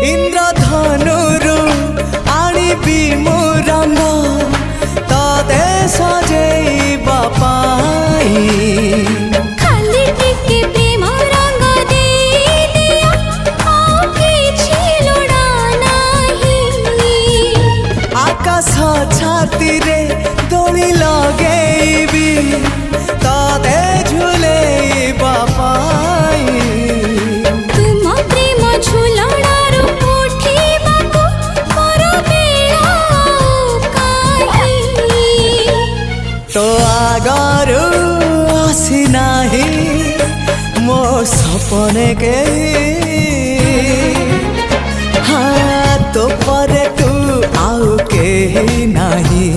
इंद्रधनुरु आनिबी मु रंग तते सजेइबा पाई खाली टिके प्रेम रंग दे दिया आ किछि लोड़ा नाही आकाश छाती रे दोली लगेइबी तते झुलेइबा पाई तुम प्रेम झुलणारू उठिबाकू मोर बेला काहे तो आगरू आसी नाही मो सपने के हाँ तो परे तू आउ के नाही